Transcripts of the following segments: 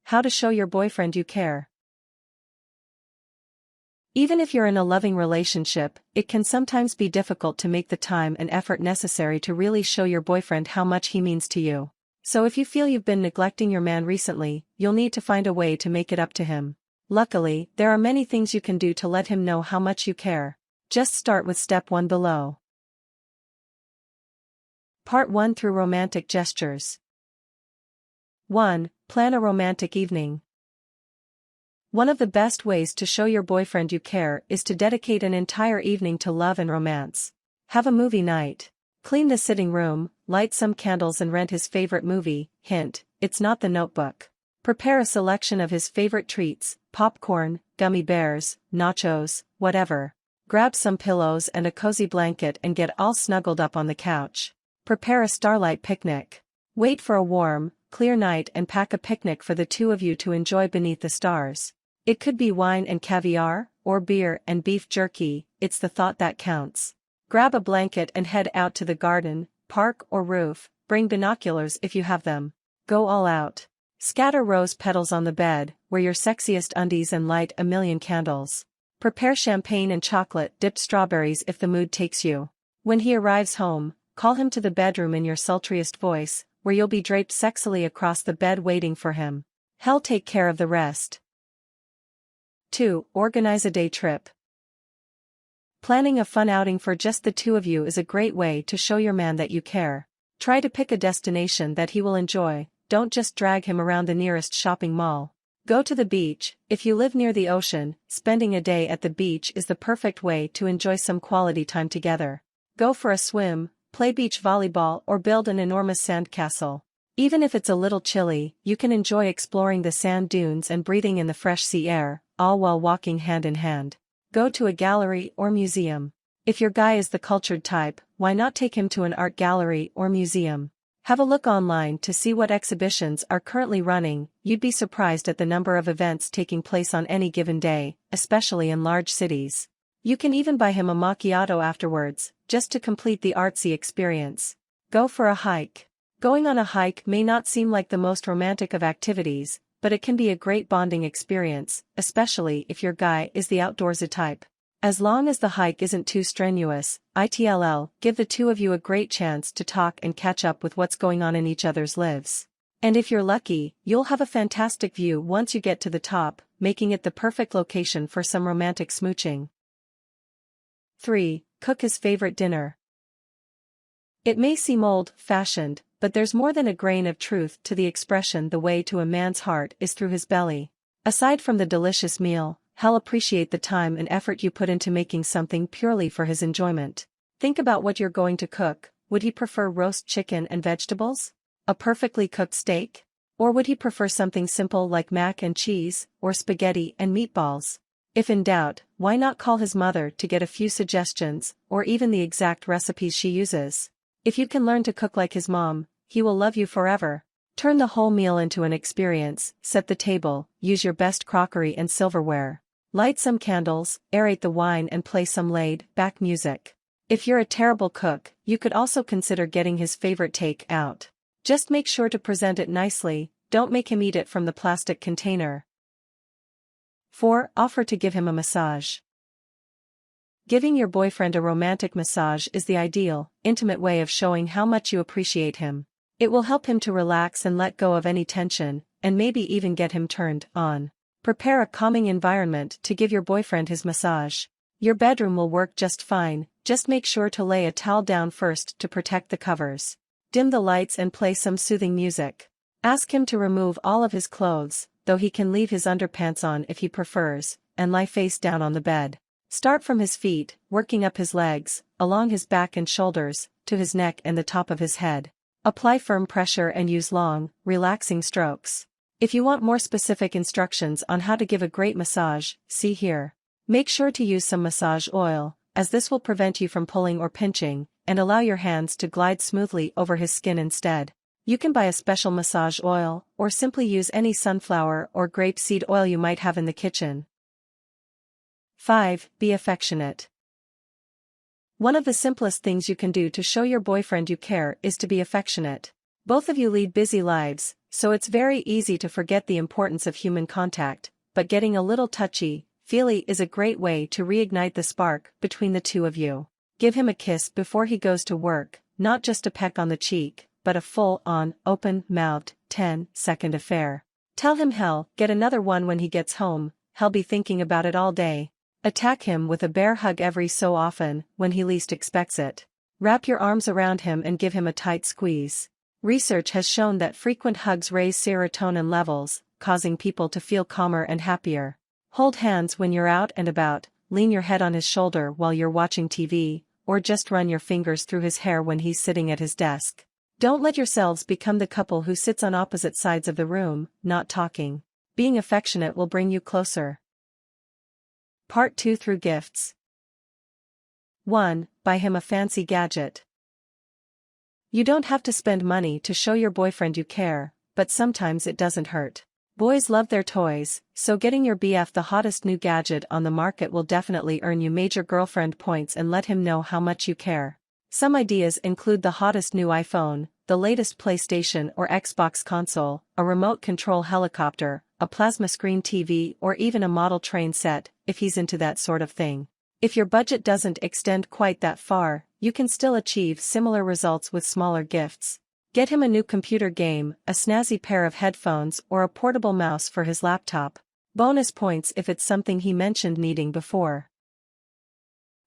How to show your boyfriend you care. Even if you're in a loving relationship, it can sometimes be difficult to make the time and effort necessary to really show your boyfriend how much he means to you. So if you feel you've been neglecting your man recently, you'll need to find a way to make it up to him. Luckily, there are many things you can do to let him know how much you care. Just start with step 1 below. Part 1 through romantic gestures. 1. Plan a romantic evening. One of the best ways to show your boyfriend you care is to dedicate an entire evening to love and romance. Have a movie night. Clean the sitting room, light some candles and rent his favorite movie. Hint, it's not The Notebook. Prepare a selection of his favorite treats, popcorn, gummy bears, nachos, whatever. Grab some pillows and a cozy blanket and get all snuggled up on the couch. Prepare a starlight picnic. Wait for a warm, clear night and pack a picnic for the two of you to enjoy beneath the stars. It could be wine and caviar, or beer and beef jerky, it's the thought that counts. Grab a blanket and head out to the garden, park or roof, bring binoculars if you have them. Go all out. Scatter rose petals on the bed, wear your sexiest undies and light a million candles. Prepare champagne and chocolate-dipped strawberries if the mood takes you. When he arrives home, call him to the bedroom in your sultriest voice, where you'll be draped sexily across the bed waiting for him. He'll take care of the rest. 2. Organize a day trip. Planning a fun outing for just the two of you is a great way to show your man that you care. Try to pick a destination that he will enjoy, don't just drag him around the nearest shopping mall. Go to the beach. If you live near the ocean, spending a day at the beach is the perfect way to enjoy some quality time together. Go for a swim, play beach volleyball or build an enormous sand castle. Even if it's a little chilly, you can enjoy exploring the sand dunes and breathing in the fresh sea air, all while walking hand in hand. Go to a gallery or museum. If your guy is the cultured type, why not take him to an art gallery or museum? Have a look online to see what exhibitions are currently running. You'd be surprised at the number of events taking place on any given day, especially in large cities. You can even buy him a macchiato afterwards, just to complete the artsy experience. Go for a hike. Going on a hike may not seem like the most romantic of activities, but it can be a great bonding experience, especially if your guy is the outdoorsy type. As long as the hike isn't too strenuous, give the two of you a great chance to talk and catch up with what's going on in each other's lives. And if you're lucky, you'll have a fantastic view once you get to the top, making it the perfect location for some romantic smooching. 3. Cook his favorite dinner. It may seem old-fashioned, but there's more than a grain of truth to the expression the way to a man's heart is through his belly. Aside from the delicious meal, he'll appreciate the time and effort you put into making something purely for his enjoyment. Think about what you're going to cook. Would he prefer roast chicken and vegetables? A perfectly cooked steak? Or would he prefer something simple like mac and cheese, or spaghetti and meatballs? If in doubt, why not call his mother to get a few suggestions, or even the exact recipes she uses? If you can learn to cook like his mom, he will love you forever. Turn the whole meal into an experience, set the table, use your best crockery and silverware. Light some candles, aerate the wine and play some laid-back music. If you're a terrible cook, you could also consider getting his favorite take out. Just make sure to present it nicely, don't make him eat it from the plastic container. 4. Offer to give him a massage. Giving your boyfriend a romantic massage is the ideal, intimate way of showing how much you appreciate him. It will help him to relax and let go of any tension, and maybe even get him turned on. Prepare a calming environment to give your boyfriend his massage. Your bedroom will work just fine, just make sure to lay a towel down first to protect the covers. Dim the lights and play some soothing music. Ask him to remove all of his clothes, though he can leave his underpants on if he prefers, and lie face down on the bed. Start from his feet, working up his legs, along his back and shoulders, to his neck and the top of his head. Apply firm pressure and use long, relaxing strokes. If you want more specific instructions on how to give a great massage, see here. Make sure to use some massage oil, as this will prevent you from pulling or pinching, and allow your hands to glide smoothly over his skin instead. You can buy a special massage oil, or simply use any sunflower or grapeseed oil you might have in the kitchen. 5. Be affectionate. One of the simplest things you can do to show your boyfriend you care is to be affectionate. Both of you lead busy lives, so it's very easy to forget the importance of human contact, but getting a little touchy-feely is a great way to reignite the spark between the two of you. Give him a kiss before he goes to work, not just a peck on the cheek, but a full-on, open-mouthed, 10-second affair. Tell him he'll get another one when he gets home, he'll be thinking about it all day. Attack him with a bear hug every so often, when he least expects it. Wrap your arms around him and give him a tight squeeze. Research has shown that frequent hugs raise serotonin levels, causing people to feel calmer and happier. Hold hands when you're out and about, lean your head on his shoulder while you're watching TV, or just run your fingers through his hair when he's sitting at his desk. Don't let yourselves become the couple who sits on opposite sides of the room, not talking. Being affectionate will bring you closer. Part 2 through gifts. 1. Buy him a fancy gadget. You don't have to spend money to show your boyfriend you care, but sometimes it doesn't hurt. Boys love their toys, so getting your BF the hottest new gadget on the market will definitely earn you major girlfriend points and let him know how much you care. Some ideas include the hottest new iPhone, the latest PlayStation or Xbox console, a remote control helicopter, a plasma screen TV, or even a model train set, if he's into that sort of thing. If your budget doesn't extend quite that far, you can still achieve similar results with smaller gifts. Get him a new computer game, a snazzy pair of headphones, or a portable mouse for his laptop. Bonus points if it's something he mentioned needing before.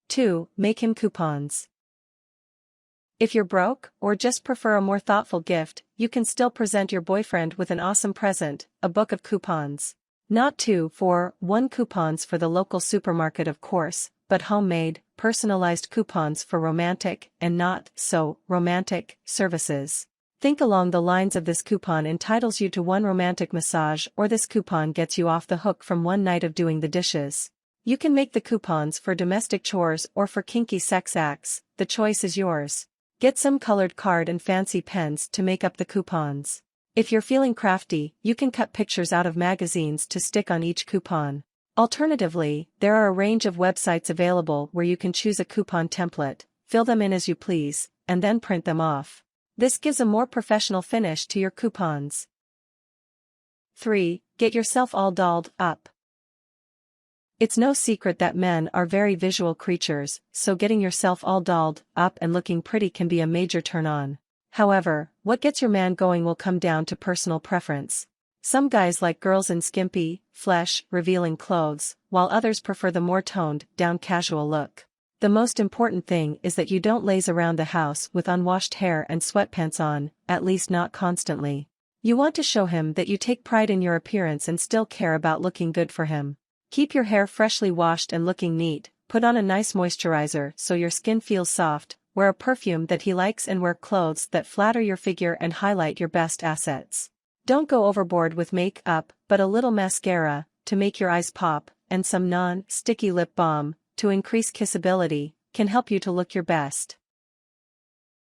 2. Make him coupons. If you're broke, or just prefer a more thoughtful gift, you can still present your boyfriend with an awesome present, a book of coupons. Not 2 for 1 coupons for the local supermarket, of course, but homemade, personalized coupons for romantic, and not so romantic, services. Think along the lines of this coupon entitles you to 1 romantic massage, or this coupon gets you off the hook from 1 night of doing the dishes. You can make the coupons for domestic chores or for kinky sex acts, the choice is yours. Get some colored card and fancy pens to make up the coupons. If you're feeling crafty, you can cut pictures out of magazines to stick on each coupon. Alternatively, there are a range of websites available where you can choose a coupon template, fill them in as you please, and then print them off. This gives a more professional finish to your coupons. 3. Get yourself all dolled up. It's no secret that men are very visual creatures, so getting yourself all dolled up and looking pretty can be a major turn-on. However, what gets your man going will come down to personal preference. Some guys like girls in skimpy, flesh-revealing clothes, while others prefer the more toned-down casual look. The most important thing is that you don't laze around the house with unwashed hair and sweatpants on, at least not constantly. You want to show him that you take pride in your appearance and still care about looking good for him. Keep your hair freshly washed and looking neat, put on a nice moisturizer so your skin feels soft, wear a perfume that he likes, and wear clothes that flatter your figure and highlight your best assets. Don't go overboard with make-up, but a little mascara, to make your eyes pop, and some non-sticky lip balm, to increase kissability, can help you to look your best.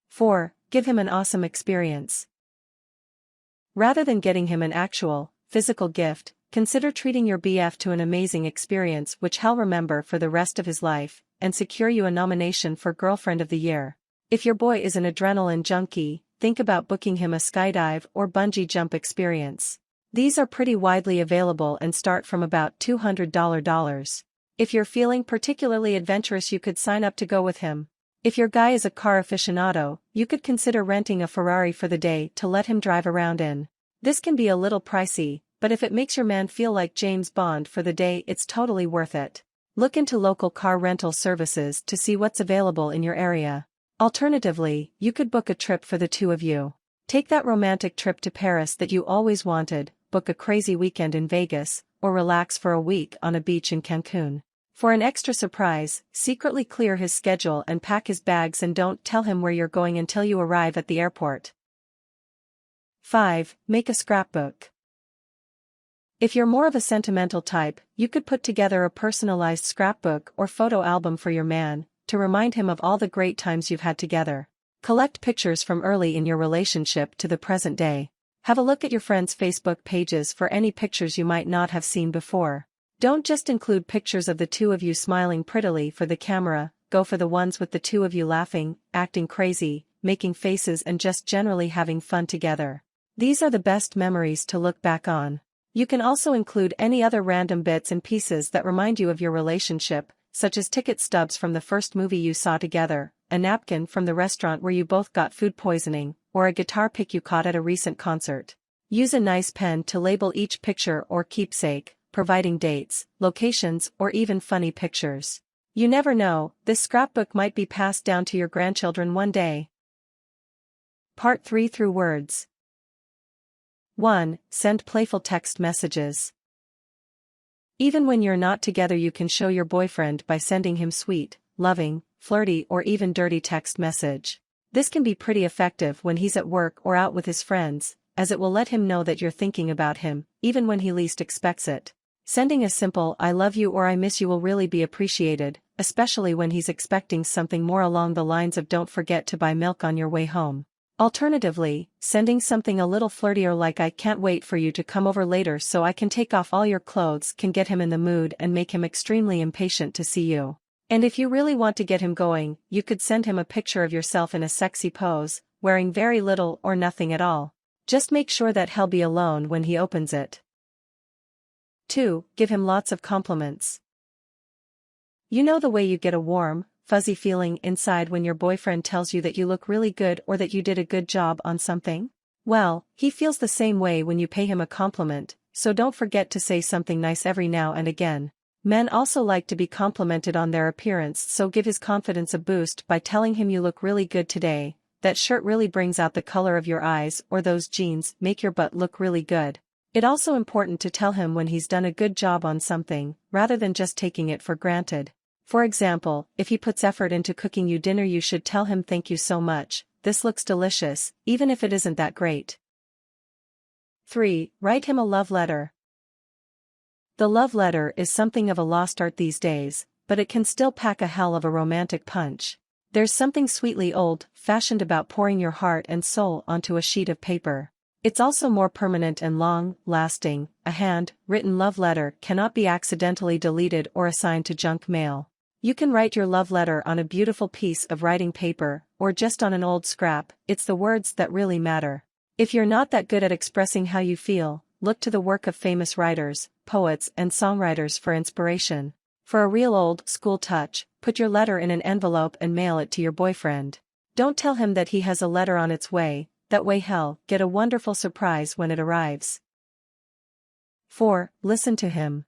4. Give him an awesome experience. Rather than getting him an actual, physical gift, consider treating your BF to an amazing experience which he'll remember for the rest of his life, and secure you a nomination for Girlfriend of the Year. If your boy is an adrenaline junkie, think about booking him a skydive or bungee jump experience. These are pretty widely available and start from about $200. If you're feeling particularly adventurous, you could sign up to go with him. If your guy is a car aficionado, you could consider renting a Ferrari for the day to let him drive around in. This can be a little pricey, but if it makes your man feel like James Bond for the day, it's totally worth it. Look into local car rental services to see what's available in your area. Alternatively, you could book a trip for the two of you. Take that romantic trip to Paris that you always wanted, book a crazy weekend in Vegas, or relax for a week on a beach in Cancun. For an extra surprise, secretly clear his schedule and pack his bags, and don't tell him where you're going until you arrive at the airport. 5. Make a scrapbook. If you're more of a sentimental type, you could put together a personalized scrapbook or photo album for your man, to remind him of all the great times you've had together. Collect pictures from early in your relationship to the present day. Have a look at your friends' Facebook pages for any pictures you might not have seen before. Don't just include pictures of the two of you smiling prettily for the camera, go for the ones with the two of you laughing, acting crazy, making faces, and just generally having fun together. These are the best memories to look back on. You can also include any other random bits and pieces that remind you of your relationship, such as ticket stubs from the first movie you saw together, a napkin from the restaurant where you both got food poisoning, or a guitar pick you caught at a recent concert. Use a nice pen to label each picture or keepsake, providing dates, locations, or even funny pictures. You never know, this scrapbook might be passed down to your grandchildren one day. Part 3 Through Words. 1. Send playful text messages. Even when you're not together, you can show your boyfriend by sending him sweet, loving, flirty, or even dirty text message. This can be pretty effective when he's at work or out with his friends, as it will let him know that you're thinking about him, even when he least expects it. Sending a simple "I love you" or "I miss you" will really be appreciated, especially when he's expecting something more along the lines of "Don't forget to buy milk on your way home." Alternatively, sending something a little flirtier like "I can't wait for you to come over later so I can take off all your clothes" can get him in the mood and make him extremely impatient to see you. And if you really want to get him going, you could send him a picture of yourself in a sexy pose, wearing very little or nothing at all. Just make sure that he'll be alone when he opens it. 2. Give him lots of compliments. You know the way you get a warm, fuzzy feeling inside when your boyfriend tells you that you look really good or that you did a good job on something? Well, he feels the same way when you pay him a compliment, so don't forget to say something nice every now and again. Men also like to be complimented on their appearance, so give his confidence a boost by telling him you look really good today, that shirt really brings out the color of your eyes, or those jeans make your butt look really good. It's also important to tell him when he's done a good job on something, rather than just taking it for granted. For example, if he puts effort into cooking you dinner, you should tell him "Thank you so much, this looks delicious," even if it isn't that great. 3. Write him a love letter. The love letter is something of a lost art these days, but it can still pack a hell of a romantic punch. There's something sweetly old-fashioned about pouring your heart and soul onto a sheet of paper. It's also more permanent and long-lasting. A hand-written love letter cannot be accidentally deleted or assigned to junk mail. You can write your love letter on a beautiful piece of writing paper, or just on an old scrap. It's the words that really matter. If you're not that good at expressing how you feel, look to the work of famous writers, poets, and songwriters for inspiration. For a real old-school touch, put your letter in an envelope and mail it to your boyfriend. Don't tell him that he has a letter on its way. That way he'll get a wonderful surprise when it arrives. 4. Listen to him.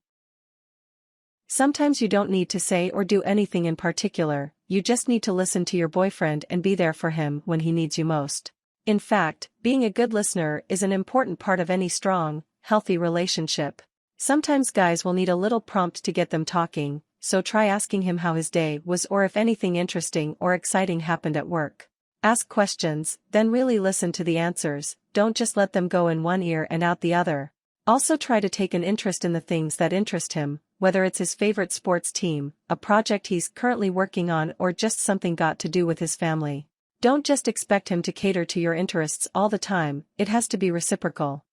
Sometimes you don't need to say or do anything in particular, you just need to listen to your boyfriend and be there for him when he needs you most. In fact, being a good listener is an important part of any strong, healthy relationship. Sometimes guys will need a little prompt to get them talking, so try asking him how his day was or if anything interesting or exciting happened at work. Ask questions, then really listen to the answers, don't just let them go in one ear and out the other. Also try to take an interest in the things that interest him, whether it's his favorite sports team, a project he's currently working on, or just something got to do with his family. Don't just expect him to cater to your interests all the time, it has to be reciprocal.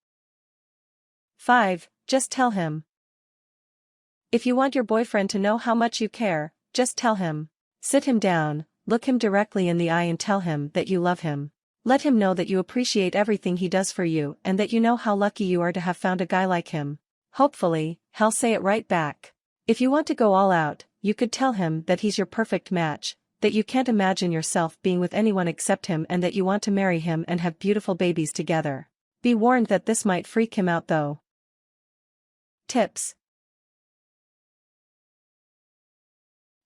5. Just tell him. If you want your boyfriend to know how much you care, just tell him. Sit him down, look him directly in the eye and tell him that you love him. Let him know that you appreciate everything he does for you and that you know how lucky you are to have found a guy like him. Hopefully, he'll say it right back. If you want to go all out, you could tell him that he's your perfect match, that you can't imagine yourself being with anyone except him, and that you want to marry him and have beautiful babies together. Be warned that this might freak him out though. Tips.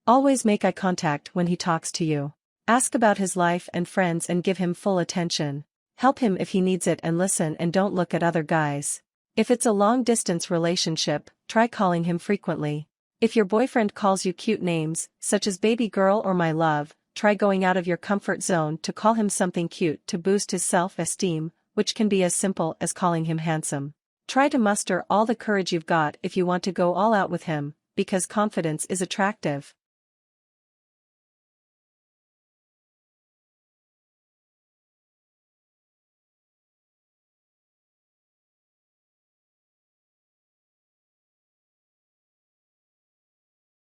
Always make eye contact when he talks to you. Ask about his life and friends and give him full attention. Help him if he needs it and listen and don't look at other guys. If it's a long-distance relationship, try calling him frequently. If your boyfriend calls you cute names, such as baby girl or my love, try going out of your comfort zone to call him something cute to boost his self-esteem, which can be as simple as calling him handsome. Try to muster all the courage you've got if you want to go all out with him, because confidence is attractive.